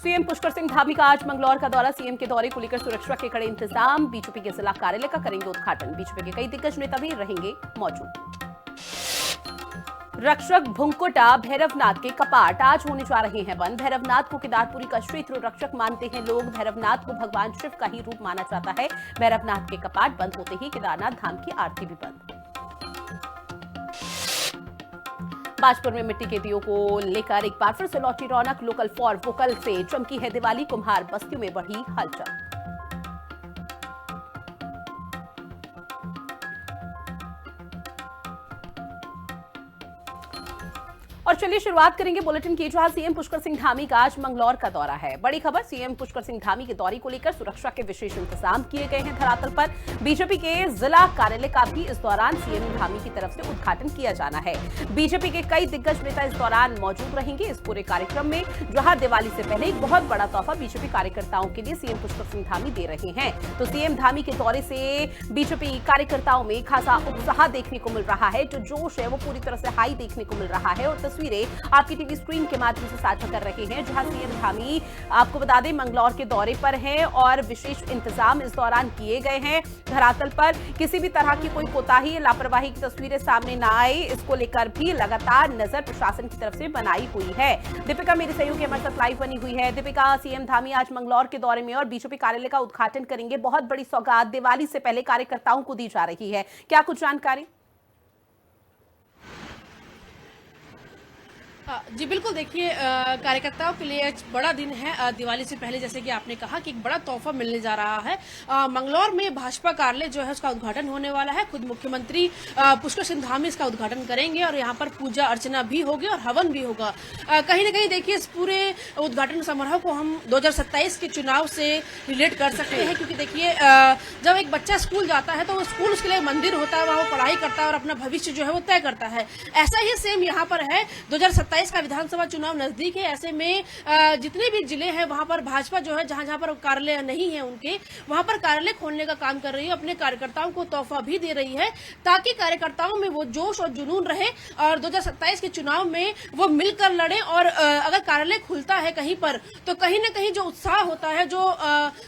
CM Pushkar Singh Dhami का आज मंगलौर का दौरा। सीएम के दौरे को लेकर सुरक्षा के कड़े इंतजाम। बीजेपी के जिला कार्यालय का करेंगे उद्घाटन। बीजेपी के कई दिग्गज नेता भी रहेंगे मौजूद। रक्षक भुंकुटा भैरवनाथ के कपाट आज होने जा रहे हैं बंद। भैरवनाथ को केदारपुरी का क्षेत्र रक्षक मानते हैं लोग। भैरवनाथ को भगवान शिव का ही रूप माना जाता है। भैरवनाथ के कपाट बंद होते ही केदारनाथ धाम की आरती भी बंद। बाजपुर में मिट्टी के दियों को लेकर एक बार फिर से लौटी रौनक। लोकल फॉर वोकल से चमकी है दिवाली। कुम्हार बस्तियों में बढ़ी हलचल। और चलिए शुरुआत करेंगे बुलेटिन की, जहां सीएम पुष्कर सिंह धामी का आज मंगलौर का दौरा है। बड़ी खबर, सीएम पुष्कर सिंह धामी के दौरे को लेकर सुरक्षा के विशेष इंतजाम किए गए हैं धरातल पर। बीजेपी के जिला कार्यालय का भी इस दौरान सीएम धामी की तरफ से उद्घाटन किया जाना है। बीजेपी के कई दिग्गज नेता इस दौरान मौजूद रहेंगे इस पूरे कार्यक्रम में, जहां दिवाली से पहले एक बहुत बड़ा तोहफा बीजेपी कार्यकर्ताओं के लिए सीएम पुष्कर सिंह धामी दे रहे हैं। तो सीएम धामी के दौरे से बीजेपी कार्यकर्ताओं में खासा उत्साह देखने को मिल रहा है। जो जोश है वो पूरी तरह से हाई देखने को मिल रहा है। और तस्वीरें आपकी टीवी स्क्रीन के माध्यम से साझा कर रहे हैं, जहां सीएम धामी आपको बता दें मंगलौर के दौरे पर हैं और विशेष इंतजाम इस दौरान किए गए हैं। धरातल पर किसी भी तरह की कोई कोताही लापरवाही की तस्वीरें सामने न आए, इसको लेकर भी लगातार नजर प्रशासन की तरफ से बनाई हुई है। दीपिका मेरी सहयोगी हमारे साथ लाइव बनी हुई है। दीपिका, सीएम धामी आज मंगलौर के दौरे में और बीजेपी कार्यालय का उद्घाटन करेंगे। बहुत बड़ी सौगात दिवाली से पहले कार्यकर्ताओं को दी जा रही है, क्या कुछ जानकारी? जी बिल्कुल, देखिए कार्यकर्ताओं के लिए एक बड़ा दिन है दिवाली से पहले। जैसे कि आपने कहा कि एक बड़ा तोहफा मिलने जा रहा है। मंगलौर में भाजपा कार्यालय जो है उसका उद्घाटन होने वाला है। खुद मुख्यमंत्री पुष्कर सिंह धामी इसका उद्घाटन करेंगे और यहाँ पर पूजा अर्चना भी होगी और हवन भी होगा। कहीं ना कहीं देखिए इस पूरे उद्घाटन समारोह को हम 2027 के चुनाव से रिलेट कर सकते हैं, क्योंकि देखिए जब एक बच्चा स्कूल जाता है तो स्कूल उसके लिए मंदिर होता है, वहाँ वो पढ़ाई करता है और अपना भविष्य जो है वो तय करता है। ऐसा ही सेम यहाँ पर है। 2027 का विधानसभा चुनाव नजदीक है। ऐसे में जितने भी जिले हैं वहां पर भाजपा जो है जहां जहां पर कार्यालय नहीं है उनके वहां पर कार्यालय खोलने का काम कर रही है। अपने कार्यकर्ताओं को तोहफा भी दे रही है ताकि कार्यकर्ताओं में वो जोश और जुनून रहे और 2027 के चुनाव में वो मिलकर लड़े। और अगर कार्यालय खुलता है कहीं पर तो कहीं न कहीं जो उत्साह होता है, जो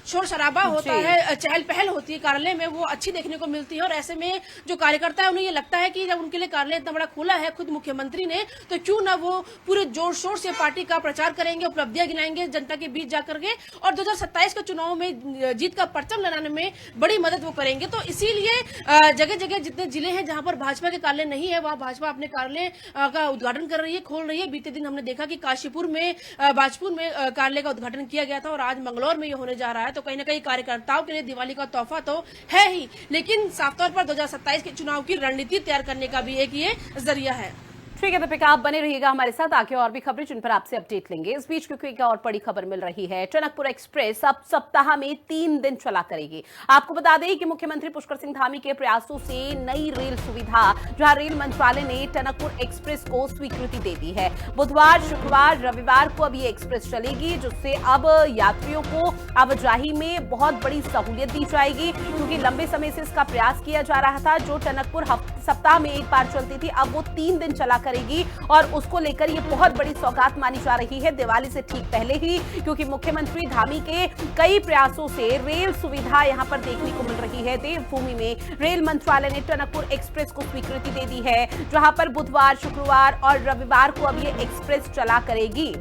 शोर शराबा होता है, चहल पहल होती है कार्यालय में, वो अच्छी देखने को मिलती है। और ऐसे में जो कार्यकर्ता है उन्हें ये लगता है कि जब उनके लिए कार्यालय इतना बड़ा खुला है खुद मुख्यमंत्री ने, तो क्यों ना वो पूरे जोर शोर से पार्टी का प्रचार करेंगे, उपलब्धियां गिनाएंगे जनता के बीच जाकर के और 2027 के चुनाव में जीत का परचम लहराने में बड़ी मदद वो करेंगे। तो इसीलिए जगह जगह जितने जिले हैं जहां पर भाजपा के कार्यालय नहीं है वहां भाजपा अपने कार्यालय का उद्घाटन कर रही है, खोल रही है। बीते दिन हमने देखा कि काशीपुर में बाजपुर में कार्यालय का उद्घाटन किया गया था और आज मंगलौर में ये होने जा रहा है। तो कहीं ना कहीं कार्यकर्ताओं के लिए दिवाली का तोहफा तो है ही, लेकिन साफ तौर पर 2027 के चुनाव की रणनीति तैयार करने का भी एक ये जरिया है। ठीक है दीपिका, आप बने रहिएगा हमारे साथ, आगे और भी खबरें जिन पर आपसे अपडेट लेंगे। इस बीच क्योंकि एक और बड़ी खबर मिल रही है, टनकपुर एक्सप्रेस अब सप्ताह में 3 दिन चला करेगी। आपको बता दें कि मुख्यमंत्री पुष्कर सिंह धामी के प्रयासों से नई रेल सुविधा, जहां रेल मंत्रालय ने टनकपुर एक्सप्रेस को स्वीकृति दे दी है। बुधवार, शुक्रवार, रविवार को अब ये एक्सप्रेस चलेगी, जिससे अब यात्रियों को आवाजाही में बहुत बड़ी सहूलियत दी जाएगी। क्योंकि लंबे समय से इसका प्रयास किया जा रहा था, जो टनकपुर सप्ताह में एक बार चलती थी, अब वो 3 दिन चला करेगी और उसको लेकर ये बहुत बड़ी सौगात मानी जा रही है दिवाली से ठीक पहले ही। क्योंकि मुख्यमंत्री धामी के कई प्रयासों से रेल सुविधा यहां पर देखने को मिल रही है। देवभूमि में रेल मंत्रालय ने टनकपुर एक्सप्रेस को स्वीकृति दे दी है, जहां पर बुधवार, शुक्रवार और रविवार को अब ये एक्सप्रेस चला करेगी।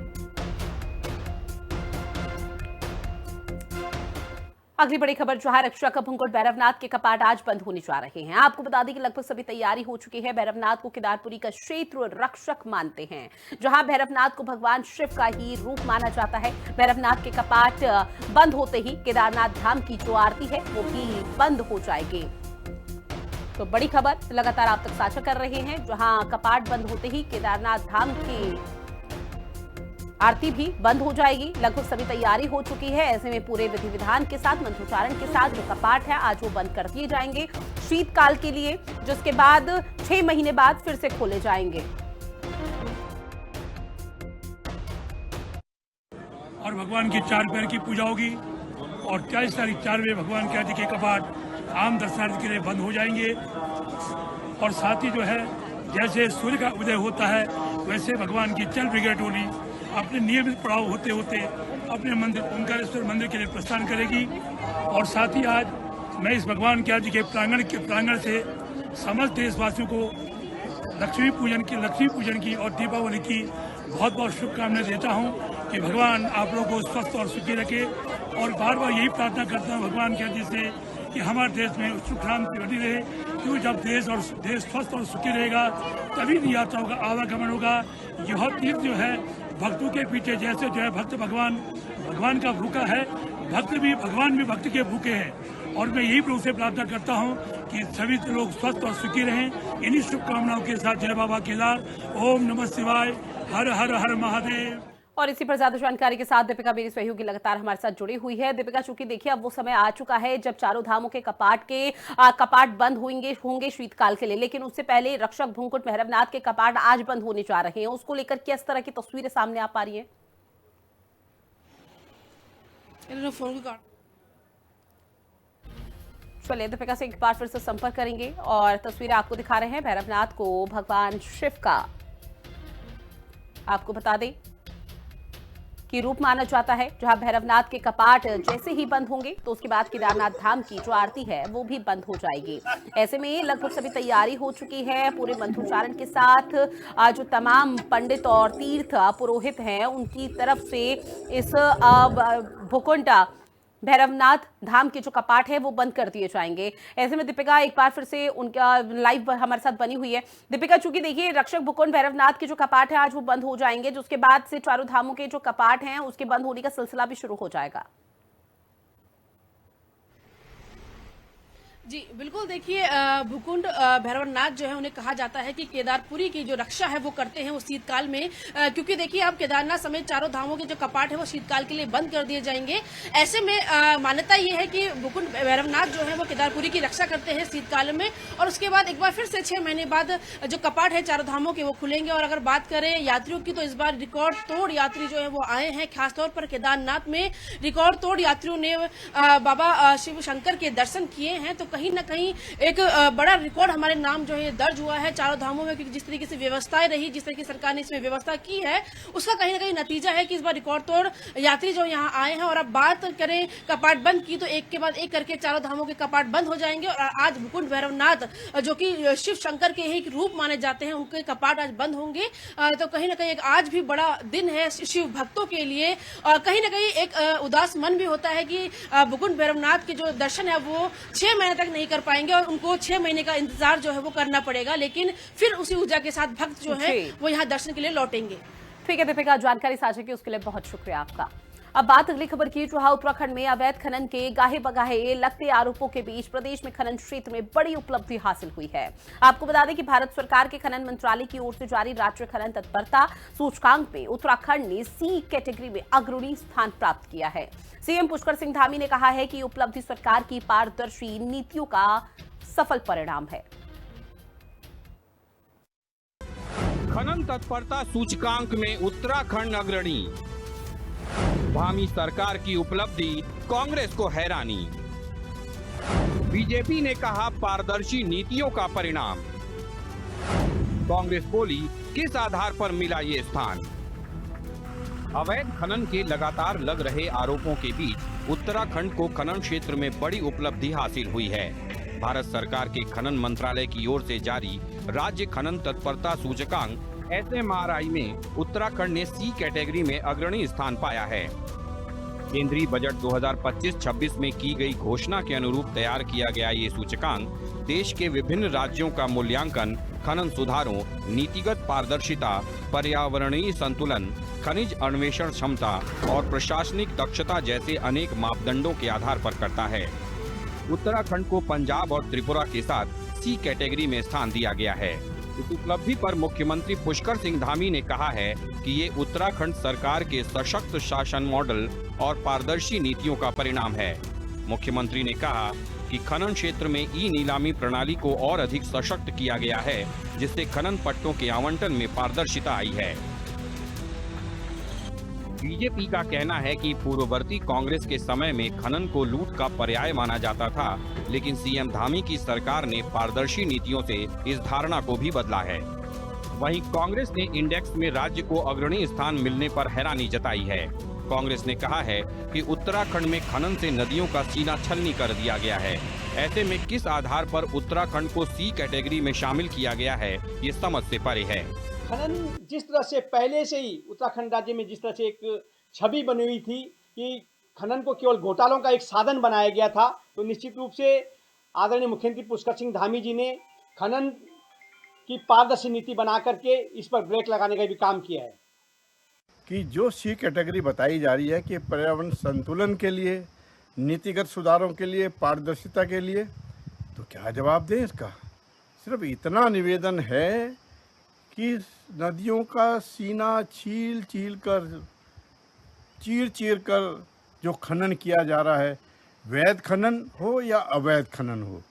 अगली बड़ी खबर, जहां रक्षक भुंकुट भैरवनाथ के कपाट आज बंद होने जा रहे हैं। आपको बता दें कि लगभग सभी तैयारी हो चुकी है। भैरवनाथ को केदारपुरी का क्षेत्र रक्षक मानते हैं, जहां भैरवनाथ को भगवान शिव का ही रूप माना जाता है। भैरवनाथ के कपाट बंद होते ही केदारनाथ धाम की जो आरती है वो भी बंद हो जाएगी। तो बड़ी खबर लगातार आप तक साझा कर रहे हैं, जहां कपाट बंद होते ही केदारनाथ धाम की आरती भी बंद हो जाएगी। लगभग सभी तैयारी हो चुकी है। ऐसे में पूरे विधि विधान के साथ, मंत्रोच्चारण के साथ जो कपाट है आज वो बंद कर दिए जाएंगे शीतकाल के लिए, जिसके बाद 6 महीने बाद फिर से खोले जाएंगे। और भगवान की 4 पैर की पूजा होगी और 40 तारीख 4 बजे भगवान के आदि के कपाट आम दर्शनार्थी के लिए बंद हो जाएंगे। और साथ ही जो है जैसे सूर्य का उदय होता है वैसे भगवान की चल ब्रिगेड टोली अपने नियमित पड़ाव होते होते अपने मंदिर ओंकारेश्वर मंदिर के लिए प्रस्थान करेगी। और साथ ही आज मैं इस भगवान के जी के प्रांगण से समस्त देशवासियों को लक्ष्मी पूजन की और दीपावली की बहुत बहुत शुभकामनाएं देता हूं कि भगवान आप लोगों को स्वस्थ और सुखी रखे। और बार बार यही प्रार्थना करता हूं भगवान के जी से कि हमारे देश में सुख शांति बनी रहे, क्यों जब देश स्वस्थ और सुखी रहेगा तभी यात्राओं का आवागमन होगा। यह तीर्थ जो है भक्तों के पीछे जैसे जो है भक्त भगवान का भूखा है, भगवान भी भक्त के भूखे हैं। और मैं यही प्रभु से प्रार्थना करता हूं कि सभी लोग स्वस्थ और सुखी रहें। इन्हीं शुभकामनाओं के साथ जय बाबा केदार। ओम नमः शिवाय। हर हर हर महादेव। और इसी पर ज्यादा जानकारी के साथ दीपिका मेरी सहयोगी लगातार हमारे साथ जुड़ी हुई है। दीपिका, चूंकि देखिए अब वो समय आ चुका है जब चारों धामों के कपाट बंद होंगे शीतकाल के लिए, लेकिन उससे पहले रक्षक भूंकुट भैरवनाथ के कपाट आज बंद होने जा रहे हैं। उसको लेकर किस तरह की तस्वीरें सामने आ पा रही है? चलिए दीपिका से एक बार फिर से संपर्क करेंगे और तस्वीरें आपको दिखा रहे हैं भैरवनाथ को भगवान शिव का। आपको बता दें कि रूप माना जाता है, जहां भैरवनाथ के कपाट जैसे ही बंद होंगे तो उसके बाद केदारनाथ धाम की जो आरती है वो भी बंद हो जाएगी। ऐसे में लगभग सभी तैयारी हो चुकी है। पूरे मंत्रोच्चारण के साथ जो तमाम पंडित और तीर्थ पुरोहित हैं उनकी तरफ से इस भूकुंड भैरवनाथ धाम के जो कपाट है वो बंद कर दिए जाएंगे। ऐसे में दीपिका एक बार फिर से उनका लाइव हमारे साथ बनी हुई है। दीपिका, चूंकि देखिए रक्षक भूकुंड भैरवनाथ के जो कपाट है आज वो बंद हो जाएंगे, जो उसके बाद से चारों धामों के जो कपाट हैं उसके बंद होने का सिलसिला भी शुरू हो जाएगा। जी बिल्कुल, देखिए भूकुंड भैरवनाथ जो है उन्हें कहा जाता है कि केदारपुरी की जो रक्षा है वो करते हैं वो शीतकाल में, क्योंकि देखिए अब केदारनाथ समेत चारों धामों के जो कपाट है वो शीतकाल के लिए बंद कर दिए जाएंगे। ऐसे में मान्यता ये है कि भूकुंड भैरवनाथ जो है वो केदारपुरी की रक्षा करते हैं शीतकाल में, और उसके बाद एक बार फिर से 6 महीने बाद जो कपाट है चारों धामों के वो खुलेंगे। और अगर बात करें यात्रियों की तो इस बार रिकॉर्ड तोड़ यात्री जो है वो आए हैं। खासतौर पर केदारनाथ में रिकॉर्ड तोड़ यात्रियों ने बाबा शिव शंकर के दर्शन किए हैं। तो कहीं ना कहीं एक बड़ा रिकॉर्ड हमारे नाम जो है दर्ज हुआ है चारों धामों में, क्योंकि जिस तरीके से व्यवस्थाएं रही, जिस तरीके से सरकार ने इसमें व्यवस्था की है, उसका कहीं ना कहीं नतीजा है कि इस बार रिकॉर्ड तोड़ यात्री जो यहाँ आए हैं। और अब बात करें कपाट बंद की तो एक के बाद एक करके चारों धामों के कपाट बंद हो जाएंगे। और आज भूकुंड भैरवनाथ जो कि शिव शंकर के ही रूप माने जाते हैं उनके कपाट आज बंद होंगे। तो कहीं ना कहीं एक आज भी बड़ा दिन है शिव भक्तों के लिए। और कहीं ना कहीं एक उदास मन भी होता है कि भूकुंड भैरवनाथ के जो दर्शन है वो 6 महीने तक नहीं कर पाएंगे और उनको 6 महीने का इंतजार जो है वो करना पड़ेगा, लेकिन फिर उसी ऊर्जा के साथ भक्त जो है वो यहाँ दर्शन के लिए लौटेंगे। ठीक है दीपिका, जानकारी साझा की उसके लिए बहुत शुक्रिया आपका। अब बात अगली खबर की, जहां उत्तराखंड में अवैध खनन के गाहे बगाहे लगते आरोपों के बीच प्रदेश में खनन क्षेत्र में बड़ी उपलब्धि हासिल हुई है। आपको बता दें कि भारत सरकार के खनन मंत्रालय की ओर से जारी राज्य खनन तत्परता सूचकांक में उत्तराखंड ने सी कैटेगरी में अग्रणी स्थान प्राप्त किया है। सीएम पुष्कर सिंह धामी ने कहा है कि उपलब्धि सरकार की पारदर्शी नीतियों का सफल परिणाम है। खनन तत्परता सूचकांक में उत्तराखंड अग्रणी, भामी सरकार की उपलब्धि कांग्रेस को हैरानी। बीजेपी ने कहा पारदर्शी नीतियों का परिणाम, कांग्रेस बोली किस आधार पर मिला ये स्थान। अवैध खनन के लगातार लग रहे आरोपों के बीच उत्तराखंड को खनन क्षेत्र में बड़ी उपलब्धि हासिल हुई है। भारत सरकार के खनन मंत्रालय की ओर से जारी राज्य खनन तत्परता सूचकांक SMRI में उत्तराखंड ने सी कैटेगरी में अग्रणी स्थान पाया है। केंद्रीय बजट 2025-26 में की गई घोषणा के अनुरूप तैयार किया गया ये सूचकांक देश के विभिन्न राज्यों का मूल्यांकन खनन सुधारों, नीतिगत पारदर्शिता, पर्यावरणीय संतुलन, खनिज अन्वेषण क्षमता और प्रशासनिक दक्षता जैसे अनेक मापदंडों के आधार पर करता है। उत्तराखंड को पंजाब और त्रिपुरा के साथ सी कैटेगरी में स्थान दिया गया है। इस उपलब्धि पर मुख्यमंत्री पुष्कर सिंह धामी ने कहा है कि ये उत्तराखंड सरकार के सशक्त शासन मॉडल और पारदर्शी नीतियों का परिणाम है। मुख्यमंत्री ने कहा कि खनन क्षेत्र में ई नीलामी प्रणाली को और अधिक सशक्त किया गया है, जिससे खनन पट्टों के आवंटन में पारदर्शिता आई है। बीजेपी का कहना है कि पूर्ववर्ती कांग्रेस के समय में खनन को लूट का पर्याय माना जाता था, लेकिन सीएम धामी की सरकार ने पारदर्शी नीतियों से इस धारणा को भी बदला है। वहीं कांग्रेस ने इंडेक्स में राज्य को अग्रणी स्थान मिलने पर हैरानी जताई है। कांग्रेस ने कहा है कि उत्तराखंड में खनन से नदियों का सीना छलनी कर दिया गया है। ऐसे में किस आधार पर उत्तराखंड को सी कैटेगरी में शामिल किया गया है, ये समझ से परे है। खनन जिस तरह से पहले से ही उत्तराखंड राज्य में जिस तरह से एक छवि बनी हुई थी कि खनन को केवल घोटालों का एक साधन बनाया गया था, तो निश्चित रूप से आदरणीय मुख्यमंत्री पुष्कर सिंह धामी जी ने खनन की पारदर्शी नीति बना करके इस पर ब्रेक लगाने का भी काम किया है। कि जो सी कैटेगरी बताई जा रही है कि पर्यावरण संतुलन के लिए, नीतिगत सुधारों के लिए, पारदर्शिता के लिए, तो क्या जवाब दें इसका। सिर्फ इतना निवेदन है कि नदियों का सीना चीर चीर कर जो खनन किया जा रहा है, वैध खनन हो या अवैध खनन हो,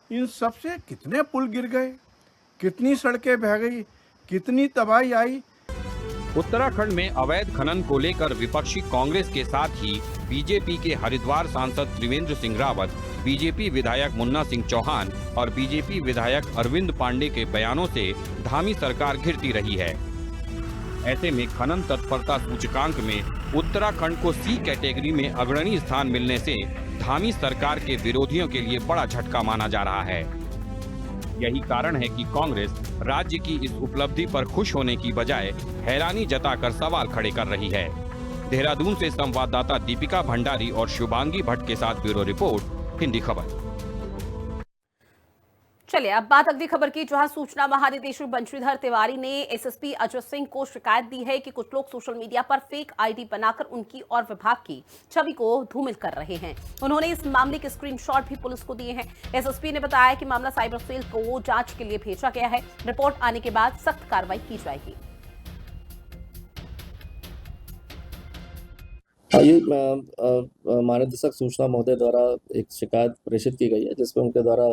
इन सब से कितने पुल गिर गए, कितनी सड़कें बह गई, कितनी तबाही आई। उत्तराखंड में अवैध खनन को लेकर विपक्षी कांग्रेस के साथ ही बीजेपी के हरिद्वार सांसद त्रिवेंद्र सिंह रावत, बीजेपी विधायक मुन्ना सिंह चौहान और बीजेपी विधायक अरविंद पांडे के बयानों से धामी सरकार घिरती रही है। ऐसे में खनन तत्परता सूचकांक में उत्तराखंड को सी कैटेगरी में अग्रणी स्थान मिलने से धामी सरकार के विरोधियों के लिए बड़ा झटका माना जा रहा है। यही कारण है कि कांग्रेस राज्य की इस उपलब्धि पर खुश होने की बजाय हैरानी जताकर सवाल खड़े कर रही है। देहरादून से संवाददाता दीपिका भंडारी और शुभांगी भट्ट के साथ ब्यूरो रिपोर्ट, हिंदी खबर। चलिए अब बात अगली खबर की, जहां सूचना महानिदेशक बंशीधर तिवारी ने एसएसपी अजय सिंह को शिकायत दी है कि कुछ लोग सोशल मीडिया पर फेक आईडी बनाकर उनकी और विभाग की छवि को धूमिल कर रहे हैं। उन्होंने इस मामले के स्क्रीनशॉट भी पुलिस को दिए हैं। एसएसपी ने बताया कि मामला साइबर सेल को जांच के लिए भेजा गया है। रिपोर्ट आने के बाद सख्त कार्रवाई की जाएगी। ये महानिदेशक सूचना महोदय द्वारा एक शिकायत प्रेषित की गई है, जिसमें उनके द्वारा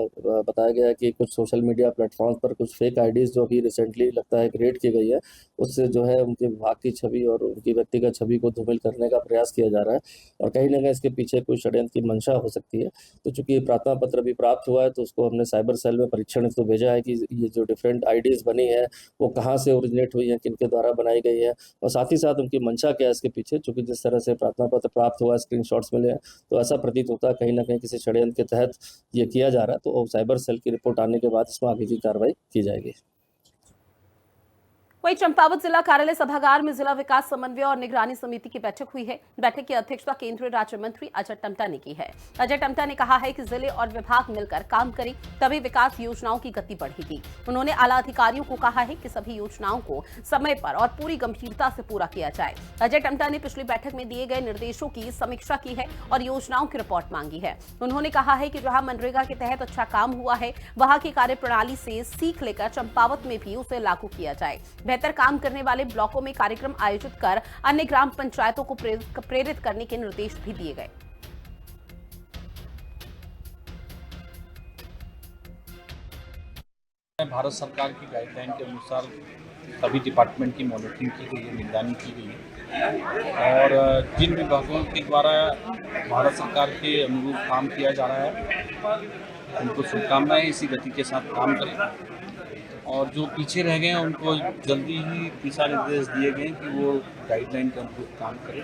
बताया गया है कि कुछ सोशल मीडिया प्लेटफॉर्म पर कुछ फेक आईडीज जो अभी रिसेंटली लगता है क्रिएट की गई है, उससे जो है उनके विभाग की छवि और उनकी व्यक्तिगत छवि को धूमिल करने का प्रयास किया जा रहा है और कहीं ना कहीं इसके पीछे कोई षड्यंत्र की मंशा हो सकती है। तो चूंकि प्रार्थना पत्र भी प्राप्त हुआ है, तो उसको हमने साइबर सेल में परीक्षण तो भेजा है कि ये जो डिफरेंट आईडीज बनी है वो कहाँ से ओरिजिनेट हुई है, किनके द्वारा बनाई गई है और साथ ही साथ उनकी मंशा क्या है इसके पीछे। चूंकि जिस तरह से प्रार्थना पत्र प्राप्त हुआ, स्क्रीनशॉट्स मिले हैं, तो ऐसा प्रतीत होता है कहीं ना कहीं किसी षड्यंत्र के तहत ये किया जा रहा है। तो साइबर सेल की रिपोर्ट आने के बाद इसमें आगे की कार्रवाई की जाएगी। वहीं चंपावत जिला कार्यालय सभागार में जिला विकास समन्वय और निगरानी समिति की बैठक हुई है। बैठक की अध्यक्षता केंद्रीय राज्य मंत्री अजय टम्टा ने की है। अजय टम्टा ने कहा है कि जिले और विभाग मिलकर काम करें, तभी विकास योजनाओं की गति बढ़ेगी। उन्होंने आला अधिकारियों को कहा है कि सभी योजनाओं को समय पर और पूरी गंभीरता से पूरा किया जाए। अजय टम्टा ने पिछली बैठक में दिए गए निर्देशों की समीक्षा की है और योजनाओं की रिपोर्ट मांगी है। उन्होंने कहा है कि जहां मनरेगा के तहत अच्छा काम हुआ है, वहां की कार्यप्रणाली से सीख लेकर चंपावत में भी उसे लागू किया जाए। बेहतर काम करने वाले ब्लॉकों में कार्यक्रम आयोजित कर अन्य ग्राम पंचायतों को प्रेरित करने के निर्देश भी दिए गए। भारत सरकार की गाइडलाइन के अनुसार सभी डिपार्टमेंट की मॉनिटरिंग की गई है, निगरानी की गई है और जिन विभागों के द्वारा भारत सरकार के अनुरूप काम किया जा रहा है उनको शुभकामनाएं, इसी गति के साथ काम करें और जो पीछे रह गए हैं उनको जल्दी ही दिशा निर्देश दिए गए कि वो गाइडलाइन के अनुरूप काम करें।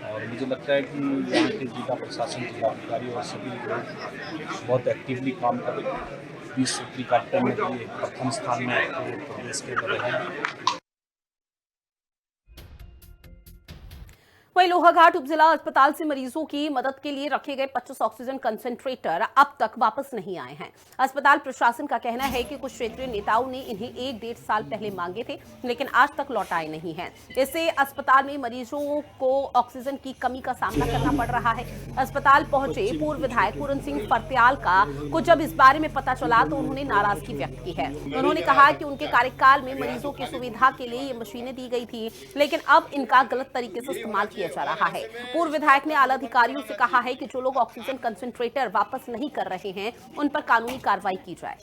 और मुझे लगता है कि यहाँ के जिला प्रशासन, जिलाधिकारी और सभी लोग बहुत एक्टिवली काम करें। 20 सूत्री कार्यक्रम में भी प्रथम स्थान में प्रदेश के रहे हैं। वहीं लोहाघाट उपजिला अस्पताल से मरीजों की मदद के लिए रखे गए 25 ऑक्सीजन कंसंट्रेटर अब तक वापस नहीं आए हैं। अस्पताल प्रशासन का कहना है कि कुछ क्षेत्रीय नेताओं ने इन्हें 1-1.5 साल पहले मांगे थे, लेकिन आज तक लौटाए नहीं हैं। इससे अस्पताल में मरीजों को ऑक्सीजन की कमी का सामना करना पड़ रहा है। अस्पताल पहुंचे पूर्व विधायक पूरन सिंह फर्त्याल को जब इस बारे में पता चला तो उन्होंने नाराजगी व्यक्त की है। उन्होंने कहा कि उनके कार्यकाल में मरीजों की सुविधा के लिए ये मशीनें दी गई थी, लेकिन अब इनका गलत तरीके से इस्तेमाल किया जा रहा है। पूर्व विधायक ने आला अधिकारियों से कहा है कि जो लोग ऑक्सीजन कंसंट्रेटर वापस नहीं कर रहे हैं उन पर कानूनी कार्रवाई की जाए।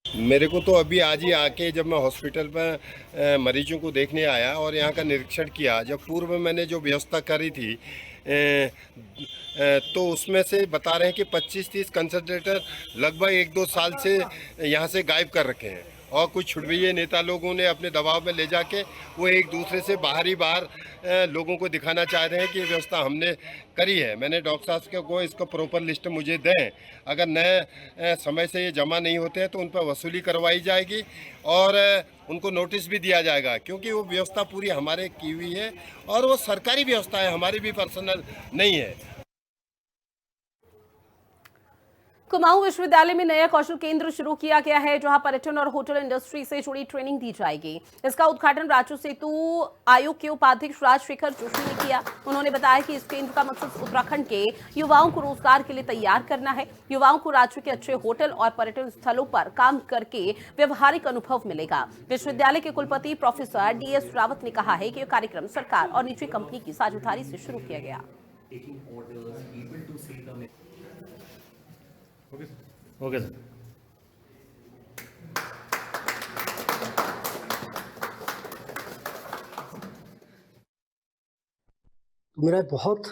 मेरे को तो अभी आज ही आके जब मैं हॉस्पिटल में मरीजों को देखने आया और यहाँ का निरीक्षण किया, जब पूर्व में मैंने जो व्यवस्था करी थी तो उसमें से बता रहे हैं कि 25-30 कंसंट्रेटर लगभग 1-2 साल से यहाँ से गायब कर रखे हैं और कुछ छुटभैये नेता लोगों ने अपने दबाव में ले जाके वो एक दूसरे से बाहर लोगों को दिखाना चाह रहे हैं कि ये व्यवस्था हमने करी है। मैंने डॉक्टर साहब को इसको प्रॉपर लिस्ट मुझे दें, अगर नए समय से ये जमा नहीं होते हैं तो उन पर वसूली करवाई जाएगी और उनको नोटिस भी दिया जाएगा, क्योंकि वो व्यवस्था पूरी हमारे की हुई है और वो सरकारी व्यवस्था है, हमारी भी पर्सनल नहीं है। कुमाऊं विश्वविद्यालय में नया कौशल केंद्र शुरू किया गया है, जहां पर्यटन और होटल इंडस्ट्री से जुड़ी ट्रेनिंग दी जाएगी। इसका उद्घाटन राज्य सेतु आयोग के उपाध्यक्ष राजशेखर जोशी ने किया। उन्होंने बताया कि इस केंद्र का मकसद उत्तराखंड के युवाओं को रोजगार के लिए तैयार करना है। युवाओं को राज्य के अच्छे होटल और पर्यटन स्थलों पर काम करके व्यवहारिक अनुभव मिलेगा। विश्वविद्यालय के कुलपति प्रोफेसर DS रावत ने कहा है कि यह कार्यक्रम सरकार और निजी कंपनी की साझेदारी से शुरू किया गया। Okay sir. तो मेरा बहुत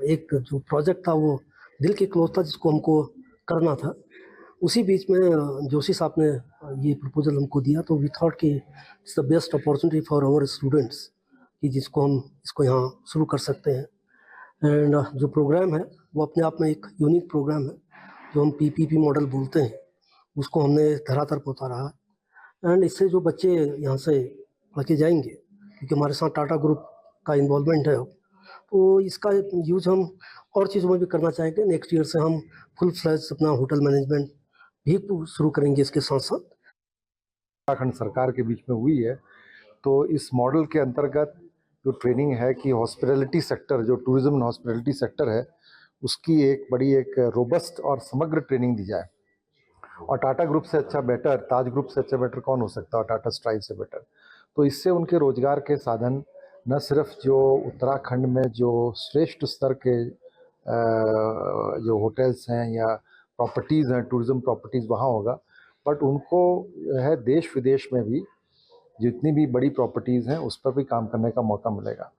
एक जो प्रोजेक्ट था वो दिल के क्लोज था, जिसको हमको करना था। उसी बीच में जोशी साहब ने ये प्रपोजल हमको दिया, तो वी थॉट कि it's the best opportunity for our students कि जिसको हम इसको यहाँ शुरू कर सकते हैं। एंड जो प्रोग्राम है वो अपने आप में एक यूनिक प्रोग्राम है, जो हम PPP मॉडल बोलते हैं, उसको हमने धरातल पर उतारा है। एंड इससे जो बच्चे यहाँ से लेके जाएंगे, क्योंकि हमारे साथ टाटा ग्रुप का इन्वॉल्वमेंट है, तो इसका यूज हम और चीज़ों में भी करना चाहेंगे। नेक्स्ट ईयर से हम फुल फ्लैज अपना होटल मैनेजमेंट भी शुरू करेंगे इसके साथ साथ। उत्तराखंड सरकार के बीच में हुई है, तो इस मॉडल के अंतर्गत जो ट्रेनिंग है कि हॉस्पिटैलिटी सेक्टर, जो टूरिज्म एंड हॉस्पिटैलिटी सेक्टर है, उसकी एक बड़ी एक रोबस्ट और समग्र ट्रेनिंग दी जाए। और टाटा ग्रुप से अच्छा बेटर, ताज ग्रुप से अच्छा बेटर कौन हो सकता है, और टाटा स्ट्राइव से बेटर। तो इससे उनके रोजगार के साधन न सिर्फ जो उत्तराखंड में जो श्रेष्ठ स्तर के जो होटल्स हैं या प्रॉपर्टीज़ हैं, टूरिज्म प्रॉपर्टीज़ वहाँ होगा, बट उनको है देश विदेश में भी जितनी भी बड़ी प्रॉपर्टीज़ हैं उस पर भी काम करने का मौका मिलेगा।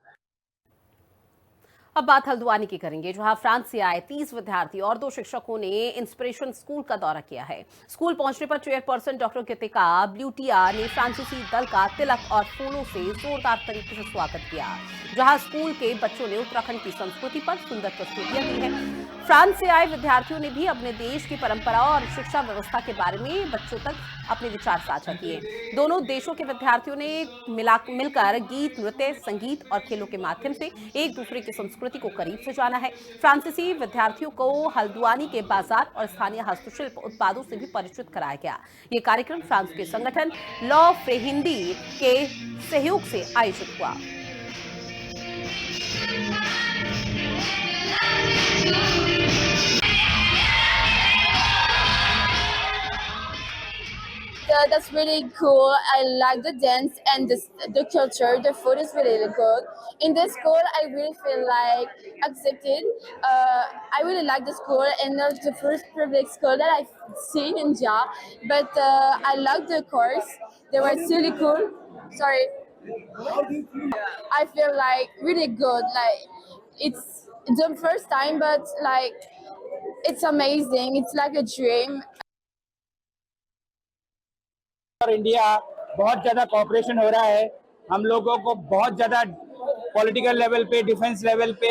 अब बात हल्द्वानी की करेंगे, जहां फ्रांस से आए 30 विद्यार्थी और 2 शिक्षकों ने इंस्पिरेशन स्कूल का दौरा किया है। स्कूल पहुंचने पर चेयरपर्सन डॉक्टर कृतिका ब्लूटिया ने फ्रांसीसी दल का तिलक और फूलों से जोरदार तरीके से स्वागत किया। जहां स्कूल के बच्चों ने उत्तराखंड की संस्कृति पर सुंदर प्रस्तुतियां दी हैं। फ्रांस से आए विद्यार्थियों ने भी अपने देश की परंपरा और शिक्षा व्यवस्था के बारे में बच्चों तक अपने विचार साझा किए। दोनों देशों के विद्यार्थियों ने मिलकर गीत, नृत्य, संगीत और खेलों के माध्यम से एक दूसरे की संस्कृति को करीब से जाना है। फ्रांसीसी विद्यार्थियों को हल्द्वानी के बाजार और स्थानीय हस्तशिल्प उत्पादों से भी परिचित कराया गया। ये कार्यक्रम फ्रांस के संगठन लॉ फ्रेहिंदी के सहयोग से आयोजित हुआ। That's really cool. I like the dance and the culture. The food is really good. In this school, I really feel like accepted. I really like the school, and it's the first public school that I've seen in India. But I love the course. They were really cool. Sorry. I feel like really good. Like it's the first time, but like it's amazing. It's like a dream. और India बहुत ज़्यादा cooperation हो रहा है। हम लोगों को बहुत ज़्यादा पॉलिटिकल लेवल पे, डिफेंस लेवल पे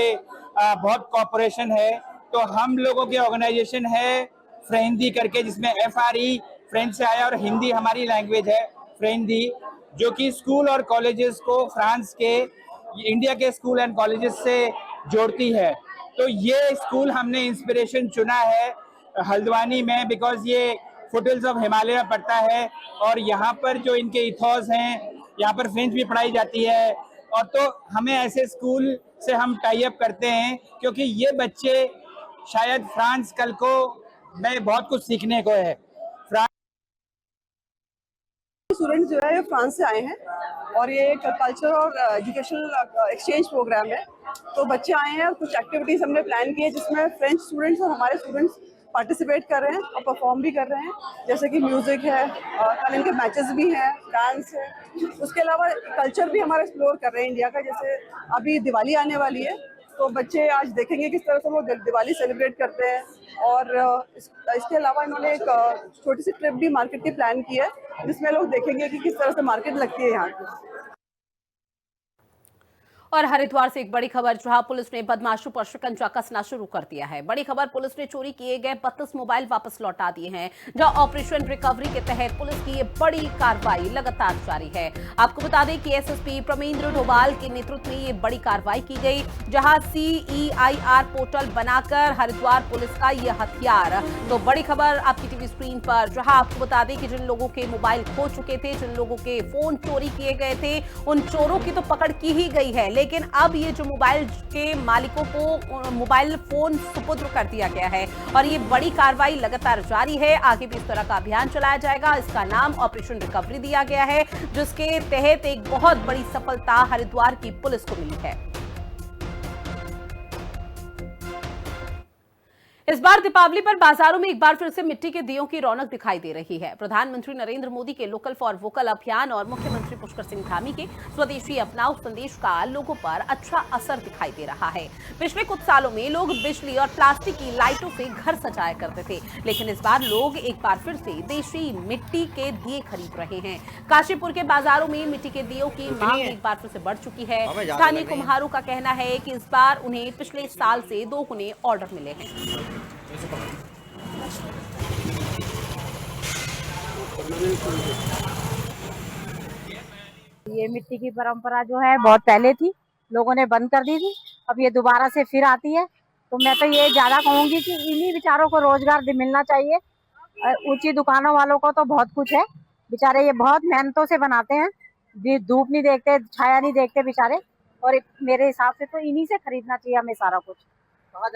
बहुत कोऑपरेशन है। तो हम लोगों की ऑर्गेनाइजेशन है फ्रेहिंदी करके, जिसमें FRE फ्रेंच से आया और हिंदी हमारी लैंग्वेज है फ्रेहिंदी, जो कि स्कूल और कॉलेजेस को फ्रांस के, इंडिया के स्कूल एंड कॉलेजेस से जोड़ती है। तो ये स्कूल हमने इंस्पिरेशन चुना है हल्द्वानी में, बिकॉज ये फुटहिल्स ऑफ हिमालय पड़ता है और यहाँ पर जो इनके इथॉस हैं, यहाँ पर फ्रेंच भी पढ़ाई जाती है। और तो हमें ऐसे स्कूल से हम टाई अप करते हैं, क्योंकि ये बच्चे शायद फ्रांस कल को में बहुत कुछ सीखने को है। स्टूडेंट्स जो है ये फ्रांस से आए हैं और ये एक कल्चर और एजुकेशनल एक्सचेंज प्रोग्राम है। तो बच्चे आए हैं, कुछ एक्टिविटीज़ हमने प्लान की है जिसमें फ्रेंच स्टूडेंट्स और हमारे स्टूडेंट्स पार्टिसिपेट कर रहे हैं और परफॉर्म भी कर रहे हैं, जैसे कि म्यूज़िक है, कल इनके मैचेस भी हैं, डांस है। उसके अलावा कल्चर भी हमारा एक्सप्लोर कर रहे हैं इंडिया का। जैसे अभी दिवाली आने वाली है, तो बच्चे आज देखेंगे किस तरह से वो दिवाली सेलिब्रेट करते हैं। और इसके अलावा इन्होंने एक छोटी सी ट्रिप भी मार्केट की प्लान की है, जिसमें लोग देखेंगे कि किस तरह से मार्केट लगती है यहाँ की। और हरिद्वार से एक बड़ी खबर, जहां पुलिस ने बदमाशों पर शिकंजा कसना शुरू कर दिया है। बड़ी खबर, पुलिस ने चोरी किए गए 32 मोबाइल वापस लौटा दिए हैं। जहां ऑपरेशन रिकवरी के तहत पुलिस की ये बड़ी कार्रवाई लगातार जारी है। आपको बता दें कि एसएसपी प्रमेंद्र डोभाल के नेतृत्व में ये बड़ी कार्रवाई की गई, जहां CEIR पोर्टल बनाकर हरिद्वार पुलिस का ये हथियार। तो बड़ी खबर आपकी टीवी स्क्रीन पर, जहां आपको बता दें कि जिन लोगों के मोबाइल खो चुके थे, जिन लोगों के फोन चोरी किए गए थे, उन चोरों की तो पकड़ की ही गई है, लेकिन अब ये जो मोबाइल के मालिकों को मोबाइल फोन सुपुर्द कर दिया गया है। और ये बड़ी कार्रवाई लगातार जारी है। आगे भी इस तरह का अभियान चलाया जाएगा। इसका नाम ऑपरेशन रिकवरी दिया गया है, जिसके तहत एक बहुत बड़ी सफलता हरिद्वार की पुलिस को मिली है। इस बार दीपावली पर बाजारों में एक बार फिर से मिट्टी के दियों की रौनक दिखाई दे रही है। प्रधानमंत्री नरेंद्र मोदी के लोकल फॉर वोकल अभियान और मुख्यमंत्री पुष्कर सिंह धामी के स्वदेशी अपनाओ संदेश का लोगों पर अच्छा असर दिखाई दे रहा है। पिछले कुछ सालों में लोग बिजली और प्लास्टिक की लाइटों से घर सजाया करते थे, लेकिन इस बार लोग एक बार फिर से देशी मिट्टी के दिए खरीद रहे हैं। काशीपुर के बाजारों में मिट्टी के दियों की मांग एक बार फिर से बढ़ चुकी है। स्थानीय कुम्हारों का कहना है कि इस बार उन्हें पिछले साल से 2 गुने ऑर्डर मिले हैं। ये मिट्टी की परंपरा जो है बहुत पहले थी, लोगों ने बंद कर दी थी, अब ये दोबारा से फिर आती है। तो मैं तो ये ज्यादा कहूंगी कि इन्हीं बेचारों को रोजगार मिलना चाहिए। ऊंची दुकानों वालों को तो बहुत कुछ है, बेचारे ये बहुत मेहनतों से बनाते हैं, धूप नहीं देखते, छाया नहीं देखते बेचारे। और मेरे हिसाब से तो इन्हीं से खरीदना चाहिए हमें सारा कुछ।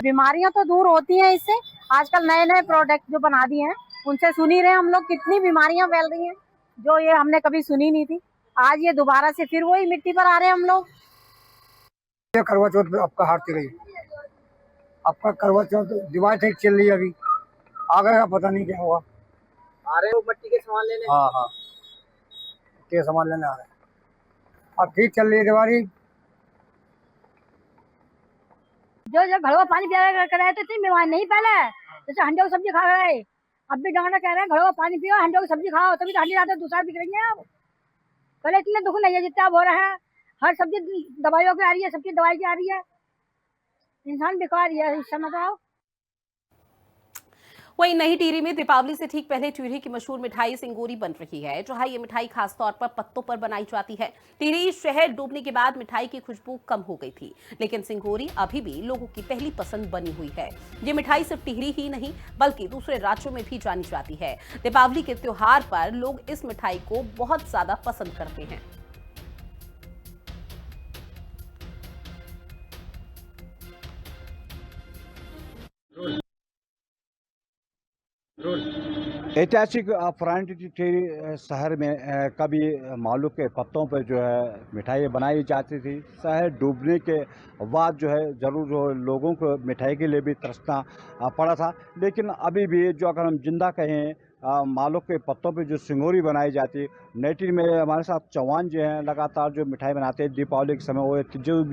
बीमारियां तो दूर होती हैं इससे। आजकल नए नए प्रोडक्ट जो बना दिए हैं, उनसे सुन ही रहे हम लोग, कितनी बीमारियां फैल रही हैं जो ये हमने कभी सुनी नहीं थी। आज ये दोबारा से फिर वही मिट्टी पर आ रहे हैं हम लोग। ये करवा चौथ आपका हारती रही, आपका करवा चौथ दिवाली ठीक चल रही है, अभी आगे का पता नहीं क्या हुआ। आ रहे हो मिट्टी के सामान लेने? हाँ, मिट्टी के सामान लेने आ रहे हैं। अब ठीक चल रही है दिवाली। जो घड़वा पानी पिया कर रहे थे बीमारी नहीं पहले, जैसे हंडे की सब्जी खा रहे, अब भी डॉक्टर कह रहे हैं घड़वा पानी पियो, हंडे की सब्जी खाओ, तभी तो हंडी जाते दूसरा बिक रही है। अब पहले इतने दुख नहीं है जितना अब हो रहा है। हर सब्जी दवाइयों की आ रही है, सबकी दवाई की आ रही है, इंसान बेकार है इस समय तो। वहीं नई टिहरी में दीपावली से ठीक पहले टिहरी की मशहूर मिठाई सिंगोरी बन रही है, जहां ये मिठाई खासतौर पर पत्तों पर बनाई जाती है। टिहरी शहर डूबने के बाद मिठाई की खुशबू कम हो गई थी, लेकिन सिंगोरी अभी भी लोगों की पहली पसंद बनी हुई है। ये मिठाई सिर्फ टिहरी ही नहीं बल्कि दूसरे राज्यों में भी जानी जाती है। दीपावली के त्योहार पर लोग इस मिठाई को बहुत ज्यादा पसंद करते हैं। ऐतिहासिक पुरानी टिहरी शहर में कभी मालू के पत्तों पर जो है मिठाई बनाई जाती थी। शहर डूबने के बाद जो है ज़रूर जो लोगों को मिठाई के लिए भी तरसना पड़ा था, लेकिन अभी भी जो अगर हम जिंदा कहें मालों के पत्तों पे जो सिंगोरी बनाई जाती है। नई टिहरी में हमारे साथ चौहान जो हैं लगातार जो मिठाई बनाते हैं दीपावली के समय, वो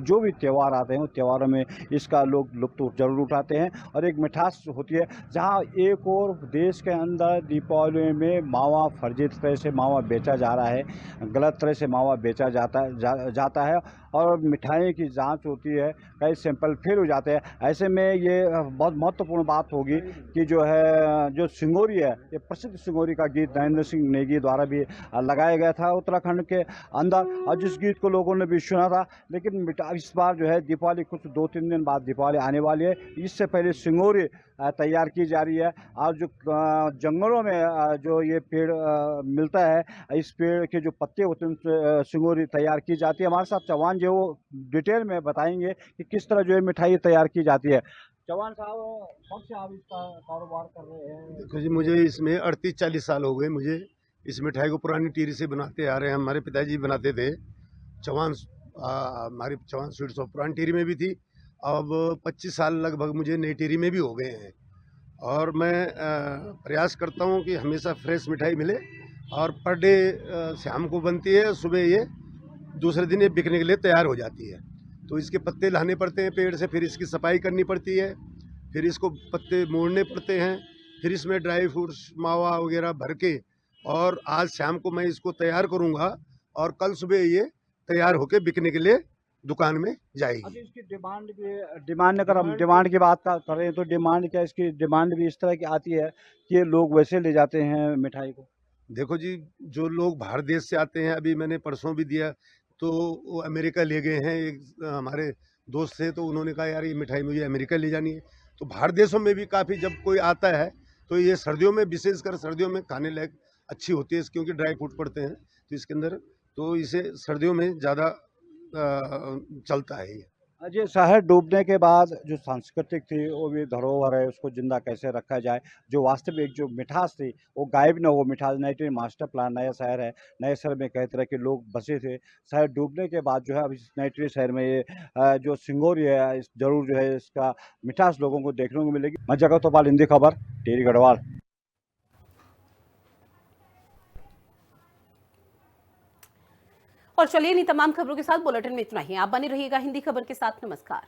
जो भी त्यौहार आते हैं उन त्योहारों में इसका लोग लुत्फ जरूर उठाते हैं। और एक मिठास होती है जहां एक और देश के अंदर दीपावली में मावा फर्जी तरह से मावा बेचा जा रहा है, गलत तरह से मावा बेचा जाता है और मिठाई की जांच होती है, कई सैंपल फेल हो जाते हैं। ऐसे में ये बहुत महत्वपूर्ण बात होगी कि जो है जो सिंगोरी है, ये प्रसिद्ध सिंगोरी का गीत नरेंद्र सिंह नेगी द्वारा भी लगाया गया था उत्तराखंड के अंदर, और जिस गीत को लोगों ने भी सुना था। लेकिन इस बार जो है दीपावली कुछ 2-3 दिन बाद दीपावली आने वाली है, इससे पहले सिंगोरी तैयार की जा रही है। और जो जंगलों में जो ये पेड़ मिलता है, इस पेड़ के जो पत्ते होते हैं उनसे सिंगोरी तैयार की जाती है। हमारे साथ चौहान जो वो डिटेल में बताएंगे कि किस तरह जो है मिठाई तैयार की जाती है। चौहान साहब, कब से आप इसका कारोबार कर रहे हैं? देखो जी, मुझे इसमें 38-40 साल हो गए। मुझे इस मिठाई को पुरानी टिहरी से बनाते आ रहे हैं। हमारे पिताजी बनाते थे। चौहान हमारी चौहान स्वीट शॉप पुरानी टिहरी में भी थी। अब 25 साल लगभग मुझे नई टिहरी में भी हो गए हैं। और मैं प्रयास करता हूँ कि हमेशा फ्रेश मिठाई मिले, और पर डे शाम को बनती है, सुबह ये दूसरे दिन ये बिकने के लिए तैयार हो जाती है। तो इसके पत्ते लाने पड़ते हैं पेड़ से, फिर इसकी सफाई करनी पड़ती है, फिर इसको पत्ते मोड़ने पड़ते हैं, फिर इसमें ड्राई फ्रूट्स मावा वगैरह भर के, और आज शाम को मैं इसको तैयार करूँगा और कल सुबह ये तैयार होके बिकने के लिए दुकान में जाएगी। इसकी डिमांड अगर हम डिमांड की बात करें तो डिमांड क्या, इसकी डिमांड भी इस तरह की आती है कि लोग वैसे ले जाते हैं मिठाई को? देखो जी, जो लोग बाहर देश से आते हैं, अभी मैंने परसों भी दिया तो वो अमेरिका ले गए हैं, एक हमारे दोस्त थे तो उन्होंने कहा यार ये मिठाई मुझे अमेरिका ले जानी है। तो बाहर देशों में भी काफ़ी जब कोई आता है तो ये सर्दियों में, विशेषकर सर्दियों में खाने लायक अच्छी होती है, क्योंकि ड्राई फ्रूट पड़ते हैं तो इसके अंदर, तो इसे सर्दियों में ज़्यादा चलता है ये। ये शहर डूबने के बाद जो सांस्कृतिक थी वो भी धरोहर है, उसको जिंदा कैसे रखा जाए, जो वास्तविक जो मिठास थी वो गायब न हो। मिठास नई मास्टर प्लान, नया शहर है, नए शहर में कई तरह के लोग बसे थे। शहर डूबने के बाद जो है अब इस नई शहर में ये जो सिंगोरी है, इस जरूर जो है इसका मिठास लोगों को देखने को मिलेगी। मैं जगत तोपाल, हिंदी खबर, टिहरी गढ़वाल। और चलिए इन तमाम खबरों के साथ बुलेटिन में इतना ही। आप बने रहिएगा हिंदी खबर के साथ। नमस्कार।